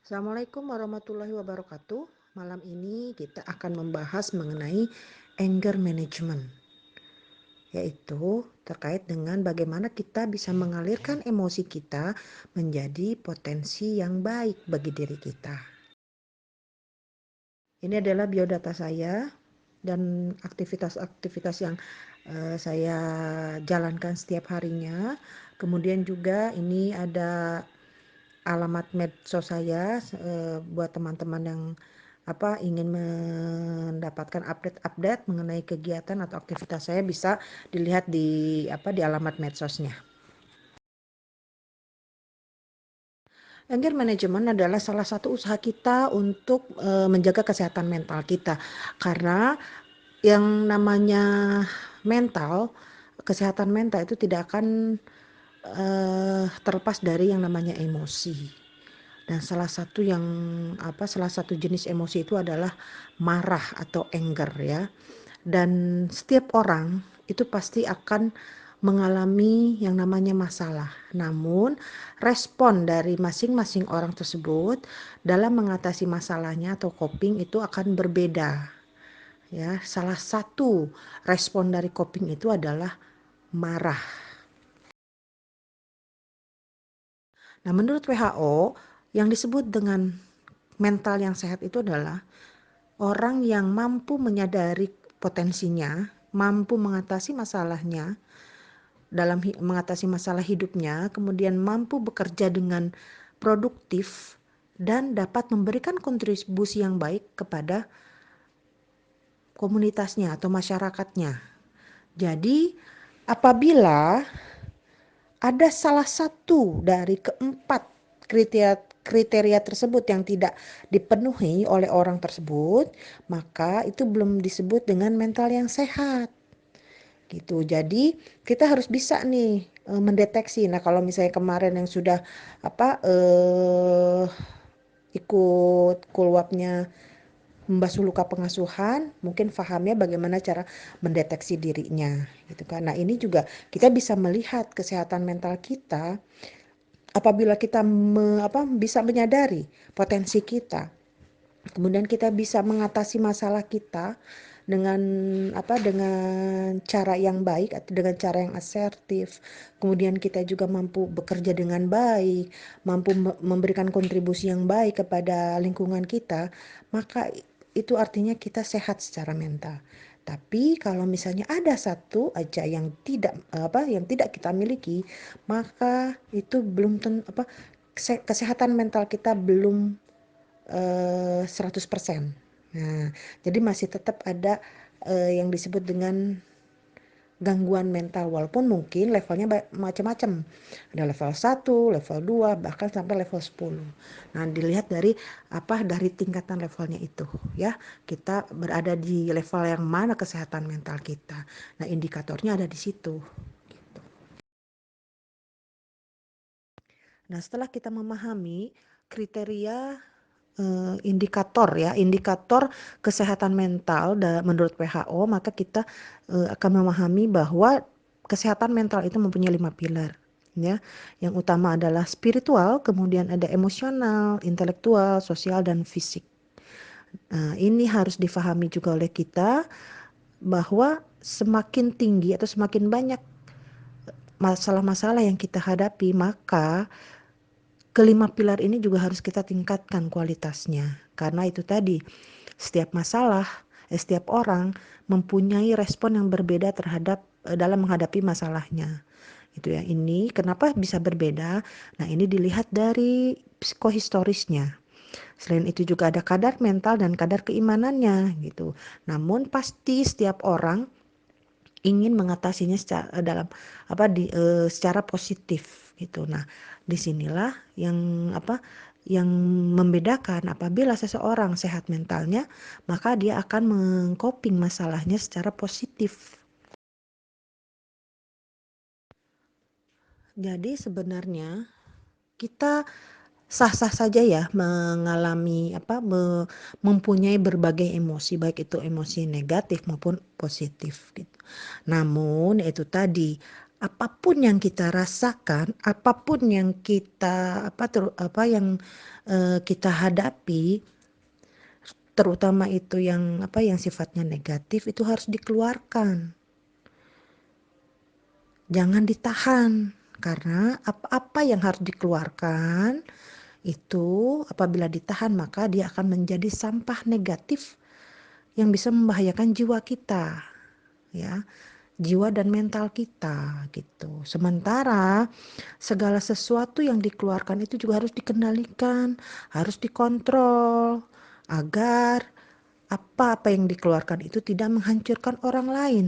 Assalamualaikum warahmatullahi wabarakatuh. Malam ini kita akan membahas mengenai anger management, yaitu terkait dengan bagaimana kita bisa mengalirkan emosi kita menjadi potensi yang baik bagi diri kita. Ini adalah biodata saya dan aktivitas-aktivitas yang saya jalankan setiap harinya. Kemudian juga ini ada alamat medsos saya buat teman-teman yang ingin mendapatkan update-update mengenai kegiatan atau aktivitas saya, bisa dilihat di alamat medsosnya. Anger management adalah salah satu usaha kita untuk menjaga kesehatan mental kita, karena yang namanya kesehatan mental itu tidak akan terlepas dari yang namanya emosi. Dan salah satu jenis emosi itu adalah marah atau anger ya. Dan setiap orang itu pasti akan mengalami yang namanya masalah. Namun respon dari masing-masing orang tersebut dalam mengatasi masalahnya atau coping itu akan berbeda. Ya, salah satu respon dari coping itu adalah marah. Nah, menurut WHO, yang disebut dengan mental yang sehat itu adalah orang yang mampu menyadari potensinya, mampu mengatasi masalahnya, mengatasi masalah hidupnya, kemudian mampu bekerja dengan produktif dan dapat memberikan kontribusi yang baik kepada komunitasnya atau masyarakatnya. Jadi, apabila ada salah satu dari keempat kriteria tersebut yang tidak dipenuhi oleh orang tersebut, maka itu belum disebut dengan mental yang sehat. Gitu. Jadi kita harus bisa nih mendeteksi. Nah, kalau misalnya kemarin yang sudah ikut kulwapnya membasuh luka pengasuhan, mungkin pahamnya bagaimana cara mendeteksi dirinya gitu kan. Nah, ini juga kita bisa melihat kesehatan mental kita apabila kita bisa menyadari potensi kita. Kemudian kita bisa mengatasi masalah kita dengan dengan cara yang baik atau dengan cara yang asertif. Kemudian kita juga mampu bekerja dengan baik, mampu memberikan kontribusi yang baik kepada lingkungan kita, maka itu artinya kita sehat secara mental. Tapi kalau misalnya ada satu aja yang tidak kita miliki, maka itu belum kesehatan mental kita belum 100%. Nah, jadi masih tetap ada yang disebut dengan gangguan mental, walaupun mungkin levelnya macam-macam. Ada level 1, level 2, bahkan sampai level 10. Nah, dilihat dari tingkatan levelnya itu ya. Kita berada di level yang mana kesehatan mental kita. Nah, indikatornya ada di situ. Gitu. Nah, setelah kita memahami kriteria indikator kesehatan mental menurut WHO, maka kita akan memahami bahwa kesehatan mental itu mempunyai 5 pilar ya. Yang utama adalah spiritual, kemudian ada emosional, intelektual, sosial, dan fisik. Nah, ini harus difahami juga oleh kita bahwa semakin tinggi atau semakin banyak masalah-masalah yang kita hadapi, maka kelima pilar ini juga harus kita tingkatkan kualitasnya. Karena itu tadi, setiap orang mempunyai respon yang berbeda terhadap dalam menghadapi masalahnya. Itu ya. Ini kenapa bisa berbeda? Nah, ini dilihat dari psikohistorisnya. Selain itu juga ada kadar mental dan kadar keimanannya gitu. Namun pasti setiap orang ingin mengatasinya secara positif gitu. Nah, disinilah yang membedakan. Apabila seseorang sehat mentalnya, maka dia akan mengcoping masalahnya secara positif. Jadi sebenarnya kita sah-sah saja ya mengalami mempunyai berbagai emosi, baik itu emosi negatif maupun positif gitu. Namun itu tadi, apapun yang kita rasakan, apapun yang kita apa yang kita hadapi, terutama itu yang yang sifatnya negatif itu harus dikeluarkan. Jangan ditahan karena apa-apa yang harus dikeluarkan itu apabila ditahan maka dia akan menjadi sampah negatif yang bisa membahayakan jiwa kita, ya, jiwa dan mental kita gitu. Sementara segala sesuatu yang dikeluarkan itu juga harus dikendalikan, harus dikontrol agar apa-apa yang dikeluarkan itu tidak menghancurkan orang lain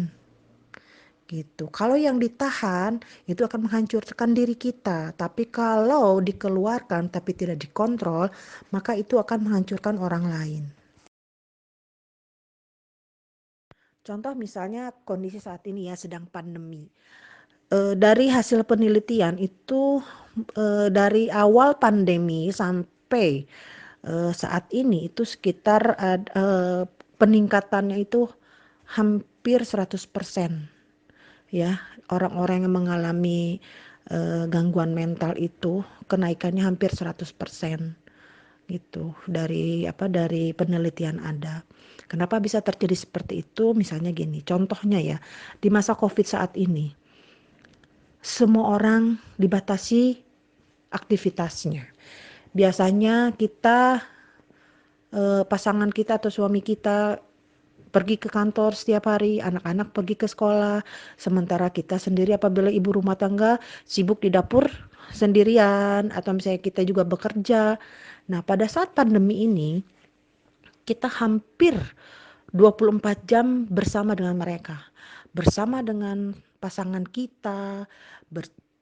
gitu. Kalau yang ditahan itu akan menghancurkan diri kita, tapi kalau dikeluarkan tapi tidak dikontrol, maka itu akan menghancurkan orang lain. Contoh misalnya kondisi saat ini ya sedang pandemi. Dari hasil penelitian itu dari awal pandemi sampai saat ini itu sekitar peningkatannya itu hampir 100%, ya. Orang-orang yang mengalami gangguan mental itu kenaikannya hampir 100% gitu dari penelitian ada. Kenapa bisa terjadi seperti itu? Misalnya gini, contohnya ya, di masa Covid saat ini, semua orang dibatasi aktivitasnya. Biasanya kita pasangan kita atau suami kita pergi ke kantor setiap hari, anak-anak pergi ke sekolah, sementara kita sendiri apabila ibu rumah tangga sibuk di dapur sendirian atau misalnya kita juga bekerja. Nah, pada saat pandemi ini kita hampir 24 jam bersama dengan mereka, bersama dengan pasangan kita,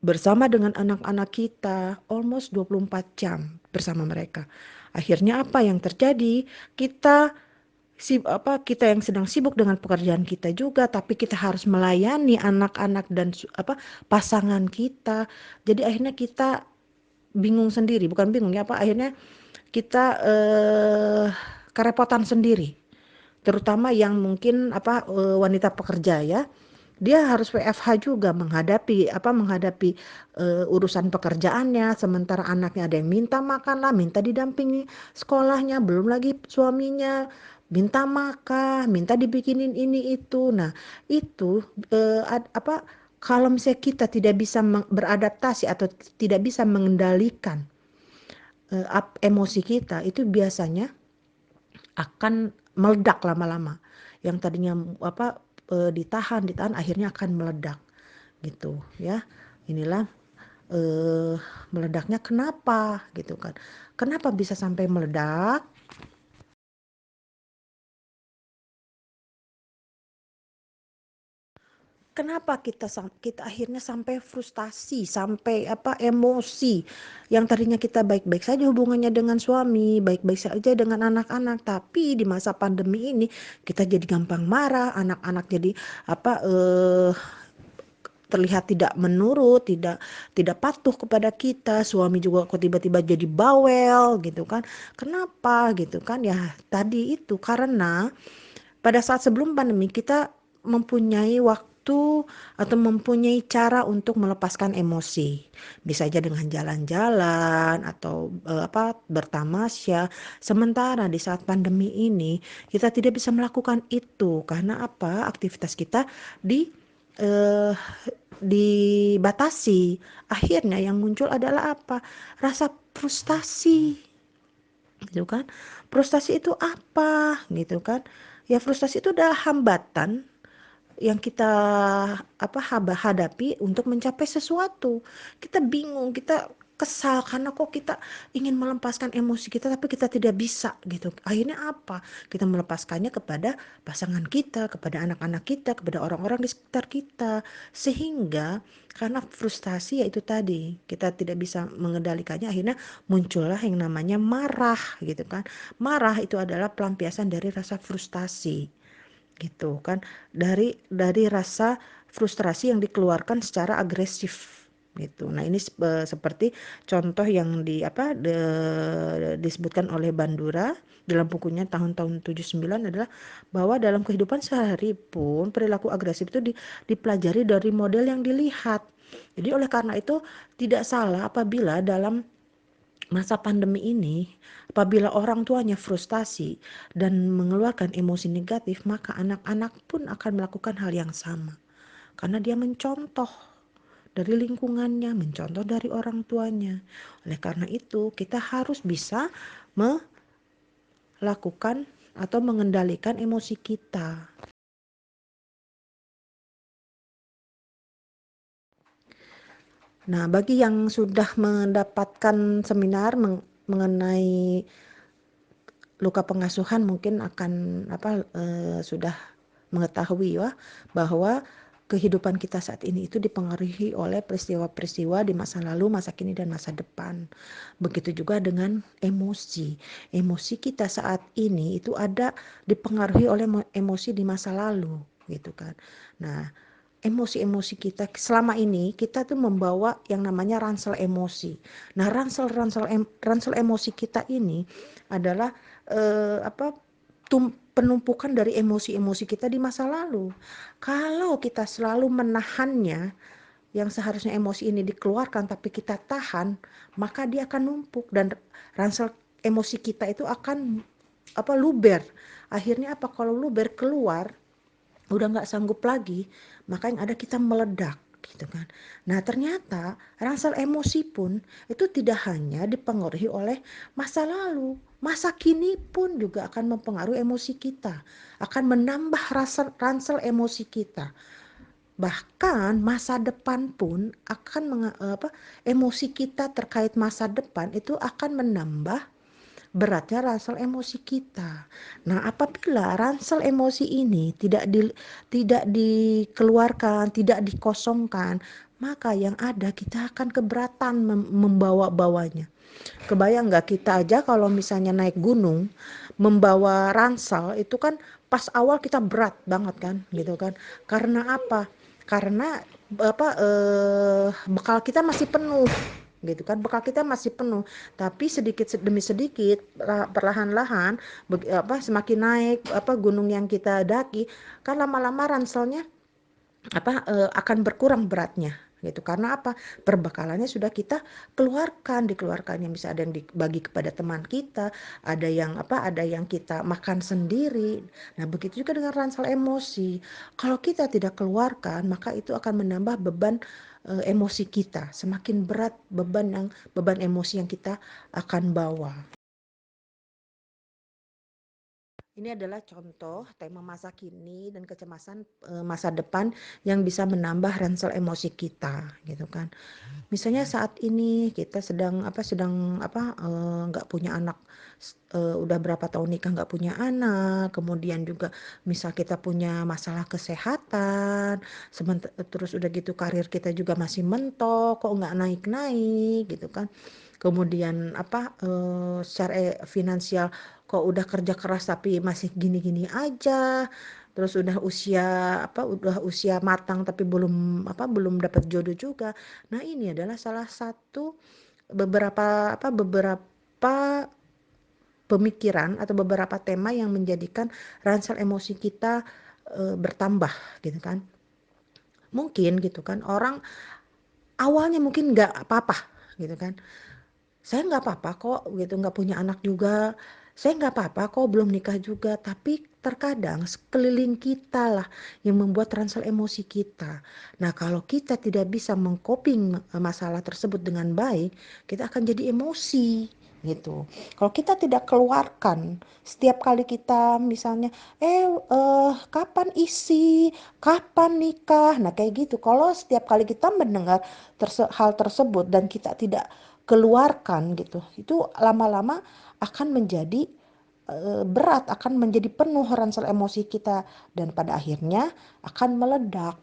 bersama dengan anak-anak kita, almost 24 jam bersama mereka. Akhirnya apa yang terjadi? Kita yang sedang sibuk dengan pekerjaan kita juga, tapi kita harus melayani anak-anak dan pasangan kita. Jadi akhirnya kita bingung sendiri, bukan bingung ya akhirnya kita kerepotan sendiri, terutama yang mungkin wanita pekerja ya, dia harus WFH juga menghadapi urusan pekerjaannya, sementara anaknya ada yang minta makan lah, minta didampingi sekolahnya, belum lagi suaminya minta makan, minta dibikinin ini itu. Nah itu kalau misalnya kita tidak bisa beradaptasi atau tidak bisa mengendalikan emosi kita, itu biasanya akan meledak lama-lama. Yang tadinya ditahan akhirnya akan meledak gitu ya. Inilah meledaknya kenapa gitu kan. Kenapa bisa sampai meledak? Kenapa kita akhirnya sampai frustasi, sampai emosi yang tadinya kita baik-baik saja hubungannya dengan suami, baik-baik saja dengan anak-anak, tapi di masa pandemi ini kita jadi gampang marah, anak-anak jadi terlihat tidak menurut, tidak patuh kepada kita, suami juga kok tiba-tiba jadi bawel gitu kan. Kenapa gitu kan? Ya tadi itu karena pada saat sebelum pandemi kita mempunyai waktu atau mempunyai cara untuk melepaskan emosi. Bisa aja dengan jalan-jalan atau bertamasya. Sementara di saat pandemi ini kita tidak bisa melakukan itu karena aktivitas kita di eh, dibatasi. Akhirnya yang muncul adalah rasa frustasi gitu kan. Frustasi itu apa gitu kan, ya frustasi itu adalah hambatan yang kita hadapi untuk mencapai sesuatu. Kita bingung, kita kesal karena kok kita ingin melepaskan emosi kita tapi kita tidak bisa gitu. Akhirnya kita melepaskannya kepada pasangan kita, kepada anak-anak kita, kepada orang-orang di sekitar kita, sehingga karena frustasi yaitu tadi kita tidak bisa mengendalikannya, akhirnya muncullah yang namanya marah gitu kan. Marah itu adalah pelampiasan dari rasa frustasi gitu kan, dari rasa frustrasi yang dikeluarkan secara agresif gitu. Nah, ini seperti contoh yang disebutkan oleh Bandura dalam bukunya tahun-tahun 79 adalah bahwa dalam kehidupan sehari pun perilaku agresif itu dipelajari dari model yang dilihat. Jadi oleh karena itu tidak salah apabila dalam masa pandemi ini, apabila orang tuanya frustasi dan mengeluarkan emosi negatif, maka anak-anak pun akan melakukan hal yang sama. Karena dia mencontoh dari lingkungannya, mencontoh dari orang tuanya. Oleh karena itu, kita harus bisa melakukan atau mengendalikan emosi kita. Nah, bagi yang sudah mendapatkan seminar mengenai luka pengasuhan mungkin akan sudah mengetahui ya bahwa kehidupan kita saat ini itu dipengaruhi oleh peristiwa-peristiwa di masa lalu, masa kini dan masa depan. Begitu juga dengan emosi. Emosi kita saat ini itu ada dipengaruhi oleh emosi di masa lalu, gitu kan. Nah, emosi-emosi kita selama ini kita tuh membawa yang namanya ransel emosi. Nah, ransel emosi kita ini adalah penumpukan dari emosi-emosi kita di masa lalu. Kalau kita selalu menahannya, yang seharusnya emosi ini dikeluarkan tapi kita tahan, maka dia akan numpuk dan ransel emosi kita itu akan luber. Akhirnya kalau luber keluar udah nggak sanggup lagi, maka yang ada kita meledak gitu kan. Nah, ternyata ransel emosi pun itu tidak hanya dipengaruhi oleh masa lalu, masa kini pun juga akan mempengaruhi emosi kita, akan menambah ransel emosi kita. Bahkan masa depan pun akan emosi kita terkait masa depan itu akan menambah beratnya ransel emosi kita. Nah, apabila ransel emosi ini tidak dikeluarkan, tidak dikosongkan, maka yang ada kita akan keberatan membawa-bawanya. Kebayang nggak kita aja kalau misalnya naik gunung, membawa ransel itu kan pas awal kita berat banget kan, gitu kan. Karena apa? Karena bekal kita masih penuh gitu kan, bekal kita masih penuh, tapi sedikit demi sedikit perlahan-lahan semakin naik gunung yang kita daki kan lama-lama ranselnya akan berkurang beratnya gitu. Karena apa? Perbekalannya sudah kita dikeluarkannya, bisa ada yang dibagi kepada teman kita, ada yang kita makan sendiri. Nah, begitu juga dengan ransel emosi. Kalau kita tidak keluarkan, maka itu akan menambah beban emosi kita, semakin berat beban emosi yang kita akan bawa. Ini adalah contoh tema masa kini dan kecemasan masa depan yang bisa menambah ransel emosi kita, gitu kan. Misalnya saat ini kita sedang nggak punya anak, udah berapa tahun nikah nggak punya anak, kemudian juga misal kita punya masalah kesehatan, terus udah gitu karir kita juga masih mentok, kok nggak naik-naik gitu kan. Kemudian secara finansial kok udah kerja keras tapi masih gini-gini aja. Terus udah usia matang tapi belum dapat jodoh juga. Nah, ini adalah salah satu beberapa pemikiran atau beberapa tema yang menjadikan ransel emosi kita bertambah gitu kan. Mungkin gitu kan orang awalnya mungkin nggak apa-apa gitu kan. Saya nggak apa-apa kok gitu, nggak punya anak juga. Saya nggak apa-apa kok belum nikah juga. Tapi terkadang sekeliling kita lah yang membuat ransel emosi kita. Nah, kalau kita tidak bisa mengcoping masalah tersebut dengan baik, kita akan jadi emosi gitu. Kalau kita tidak keluarkan setiap kali kita misalnya kapan isi, kapan nikah. Nah, kayak gitu. Kalau setiap kali kita mendengar hal tersebut dan kita tidak keluarkan gitu, itu lama-lama akan menjadi berat, akan menjadi penuh ransel emosi kita dan pada akhirnya akan meledak.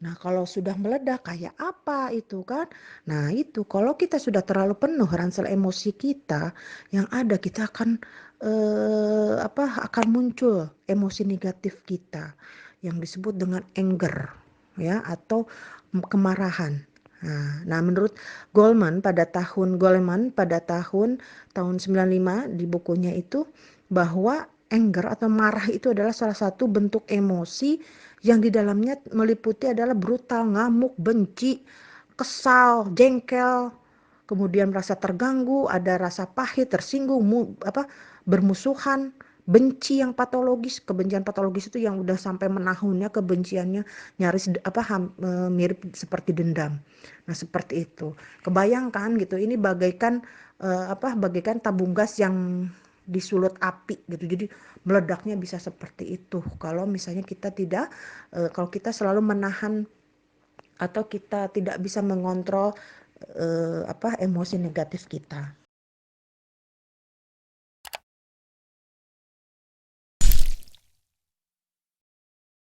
Nah, kalau sudah meledak kayak apa itu kan? Nah, itu kalau kita sudah terlalu penuh ransel emosi kita, yang ada kita akan akan muncul emosi negatif kita. yang disebut dengan anger, ya, atau kemarahan. Nah, menurut Goleman pada tahun 95 di bukunya itu, bahwa anger atau marah itu adalah salah satu bentuk emosi yang di dalamnya meliputi adalah brutal, ngamuk, benci, kesal, jengkel, kemudian merasa terganggu, ada rasa pahit, tersinggung, bermusuhan, benci yang patologis. Kebencian patologis itu yang udah sampai menahunnya kebenciannya nyaris mirip seperti dendam. Nah, seperti itu. Kebayangkan gitu, ini bagaikan tabung gas yang disulut api gitu. Jadi meledaknya bisa seperti itu. Kalau misalnya kalau kita selalu menahan atau kita tidak bisa mengontrol emosi negatif kita.